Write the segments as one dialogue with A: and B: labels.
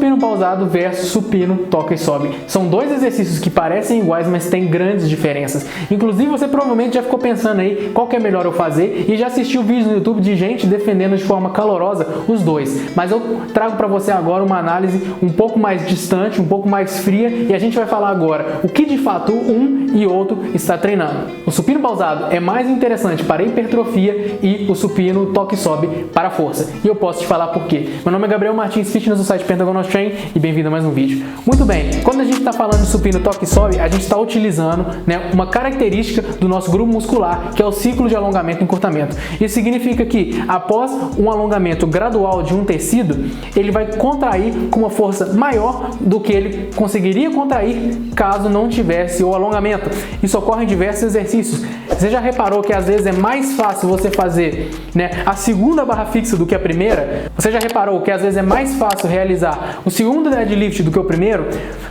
A: supino pausado versus supino toca e sobe. São dois exercícios que parecem iguais, mas têm grandes diferenças. Inclusive, você provavelmente já ficou pensando aí qual que é melhor eu fazer e já assistiu vídeos no YouTube de gente defendendo de forma calorosa os dois. Mas eu trago para você agora uma análise um pouco mais distante, um pouco mais fria, e a gente vai falar agora o que de fato um e outro está treinando. O supino pausado é mais interessante para hipertrofia e o supino toque e sobe para força. E eu posso te falar por quê. Meu nome é Gabriel Martins, fitness do site Pentagonal Train, e bem-vindo a mais um vídeo. Muito bem, quando a gente está falando de supino toque e sobe, a gente está utilizando uma característica do nosso grupo muscular, que é o ciclo de alongamento e encurtamento. Isso significa que após um alongamento gradual de um tecido, ele vai contrair com uma força maior do que ele conseguiria contrair caso não tivesse o alongamento. Isso ocorre em diversos exercícios. Você já reparou que às vezes é mais fácil você fazer a segunda barra fixa do que a primeira? Você já reparou que às vezes é mais fácil realizar o segundo deadlift do que o primeiro?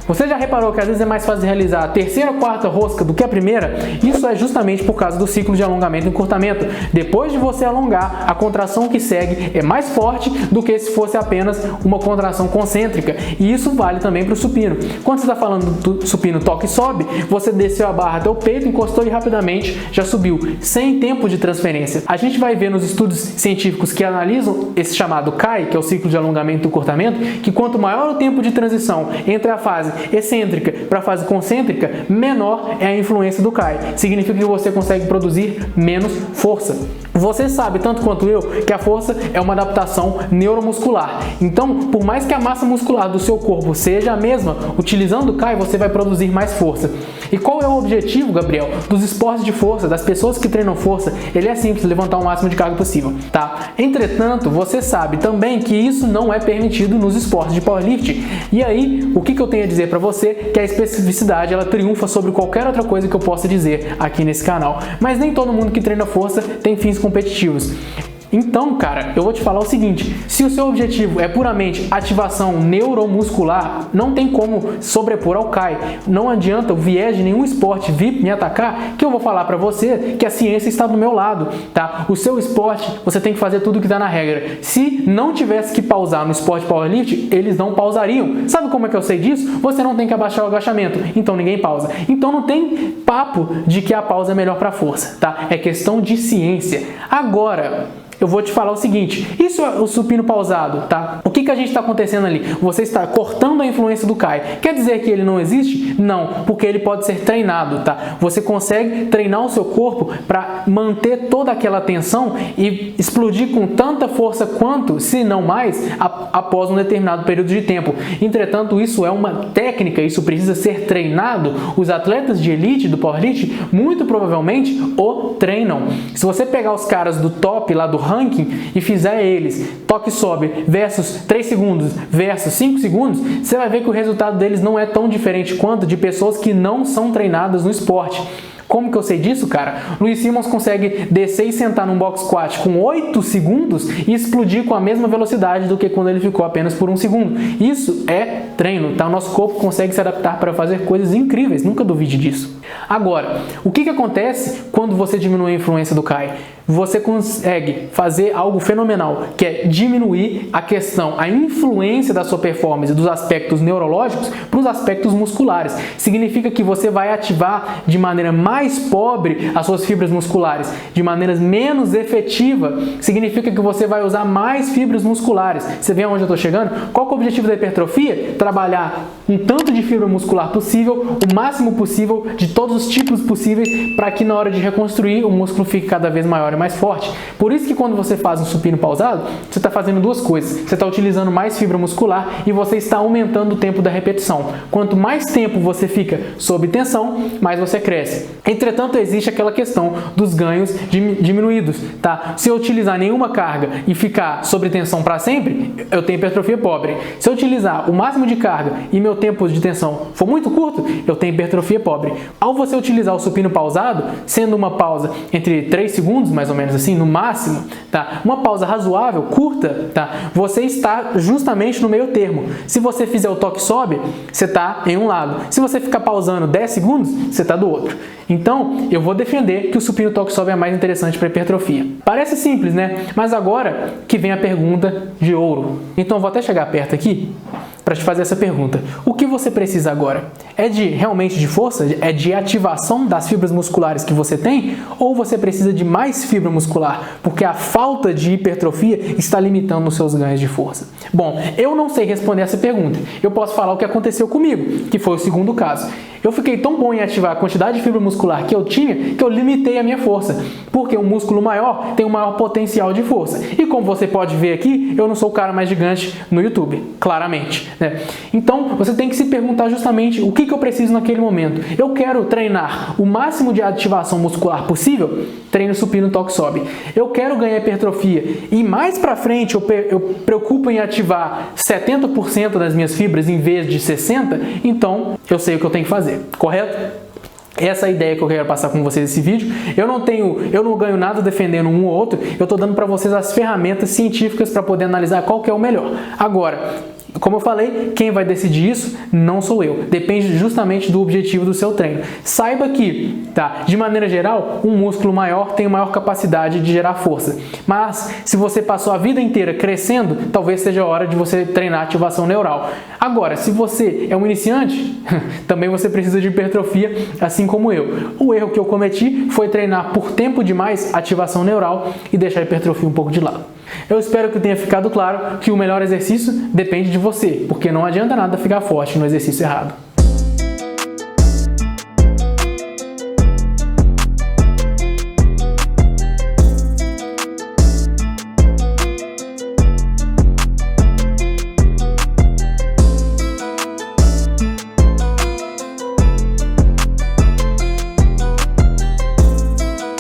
A: Você já reparou que às vezes é mais fácil realizar a terceira ou quarta rosca do que a primeira? Isso é justamente por causa do ciclo de alongamento e encurtamento. Depois de você alongar, a contração que segue é mais forte do que se fosse apenas uma contração concêntrica. E isso vale também para o supino. Quando você está falando do supino toque e sobe, você desceu a barra até o peito, encostou e rapidamente já subiu, sem tempo de transferência. A gente vai ver nos estudos científicos que analisam esse chamado CAI, que é o ciclo de alongamento e encurtamento, que quanto maior o tempo de transição entre a fase excêntrica para a fase concêntrica, menor é a influência do CAI. Significa que você consegue produzir menos força. Você sabe, tanto quanto eu, que a força é uma adaptação neuromuscular. Então, por mais que a massa muscular do seu corpo seja a mesma, utilizando o CAI, você vai produzir mais força. E qual é o objetivo, Gabriel, dos esportes de força, das pessoas que treinam força? Ele é simples, levantar o máximo de carga possível, tá? Entretanto, você sabe também que isso não é permitido nos esportes de powerlifting. E aí, o que eu tenho a dizer para você? Que a especificidade, ela triunfa sobre qualquer outra coisa que eu possa dizer aqui nesse canal. Mas nem todo mundo que treina força tem fins competitivos. Então, cara, eu vou te falar o seguinte: se o seu objetivo é puramente ativação neuromuscular, não tem como sobrepor ao CAI. Não adianta o viés de nenhum esporte vir me atacar, que eu vou falar pra você que a ciência está do meu lado, tá? O seu esporte, você tem que fazer tudo que tá na regra. Se não tivesse que pausar no esporte powerlifting, eles não pausariam. Sabe como é que eu sei disso? Você não tem que abaixar o agachamento, então ninguém pausa. Então não tem papo de que a pausa é melhor pra força, tá? É questão de ciência. Agora, eu vou te falar o seguinte: isso é o supino pausado, tá? O que a gente está acontecendo ali? Você está cortando a influência do CAI. Quer dizer que ele não existe? Não, porque ele pode ser treinado, tá? Você consegue treinar o seu corpo para manter toda aquela tensão e explodir com tanta força quanto, se não mais, após um determinado período de tempo. Entretanto, isso é uma técnica, isso precisa ser treinado. Os atletas de elite do powerlifting, muito provavelmente, o treinam. Se você pegar os caras do top lá do ranking e fizer eles toque e sobe versus 3 segundos versus 5 segundos, você vai ver que o resultado deles não é tão diferente quanto de pessoas que não são treinadas no esporte. Como que eu sei disso, cara? Luiz Simmons consegue descer e sentar num box squat com 8 segundos e explodir com a mesma velocidade do que quando ele ficou apenas por 1 segundo. Isso é treino, tá? O nosso corpo consegue se adaptar para fazer coisas incríveis, nunca duvide disso. Agora, o que acontece quando você diminui a influência do CAI? Você consegue fazer algo fenomenal, que é diminuir a influência da sua performance dos aspectos neurológicos para os aspectos musculares. Significa que você vai ativar de maneira mais pobre as suas fibras musculares, de maneira menos efetiva. Significa que você vai usar mais fibras musculares. Você vê aonde eu estou chegando? Qual que é o objetivo da hipertrofia? Trabalhar um tanto de fibra muscular possível, o máximo possível, de todos os tipos possíveis, para que na hora de reconstruir o músculo fique cada vez maior e mais forte. Por isso que quando você faz um supino pausado, você está fazendo duas coisas. Você está utilizando mais fibra muscular e você está aumentando o tempo da repetição. Quanto mais tempo você fica sob tensão, mais você cresce. Entretanto, existe aquela questão dos ganhos diminuídos, tá? Se eu utilizar nenhuma carga e ficar sob tensão para sempre, eu tenho hipertrofia pobre. Se eu utilizar o máximo de carga e meu tempo de tensão for muito curto, eu tenho hipertrofia pobre. Ao você utilizar o supino pausado, sendo uma pausa entre 3 segundos, mais ou menos assim, no máximo, tá? Uma pausa razoável, curta, tá? Você está justamente no meio termo. Se você fizer o toque sobe, você está em um lado. Se você ficar pausando 10 segundos, você está do outro. Então, eu vou defender que o supino toque sobe é mais interessante para hipertrofia. Parece simples, né? Mas agora que vem a pergunta de ouro. Então, eu vou até chegar perto aqui para te fazer essa pergunta. O que você precisa agora? É realmente de força? É de ativação das fibras musculares que você tem? Ou você precisa de mais fibra muscular? Porque a falta de hipertrofia está limitando os seus ganhos de força. Bom, eu não sei responder essa pergunta. Eu posso falar o que aconteceu comigo, que foi o segundo caso. Eu fiquei tão bom em ativar a quantidade de fibra muscular que eu tinha, que eu limitei a minha força. Porque um músculo maior tem um maior potencial de força. E como você pode ver aqui, eu não sou o cara mais gigante no YouTube, claramente, né? Então, você tem que se perguntar justamente o que eu preciso naquele momento. Eu quero treinar o máximo de ativação muscular possível? Treino supino, toque, sobe. Eu quero ganhar hipertrofia e mais pra frente eu preocupo em ativar 70% das minhas fibras em vez de 60%, então eu sei o que eu tenho que fazer, correto? Essa é a ideia que eu quero passar com vocês nesse vídeo. Eu não ganho nada defendendo um ou outro, eu estou dando para vocês as ferramentas científicas para poder analisar qual que é o melhor. Agora, como eu falei, quem vai decidir isso não sou eu. Depende justamente do objetivo do seu treino. Saiba que, de maneira geral, um músculo maior tem maior capacidade de gerar força. Mas, se você passou a vida inteira crescendo, talvez seja a hora de você treinar ativação neural. Agora, se você é um iniciante, também você precisa de hipertrofia, assim como eu. O erro que eu cometi foi treinar por tempo demais ativação neural e deixar a hipertrofia um pouco de lado. Eu espero que tenha ficado claro que o melhor exercício depende de você, porque não adianta nada ficar forte no exercício errado.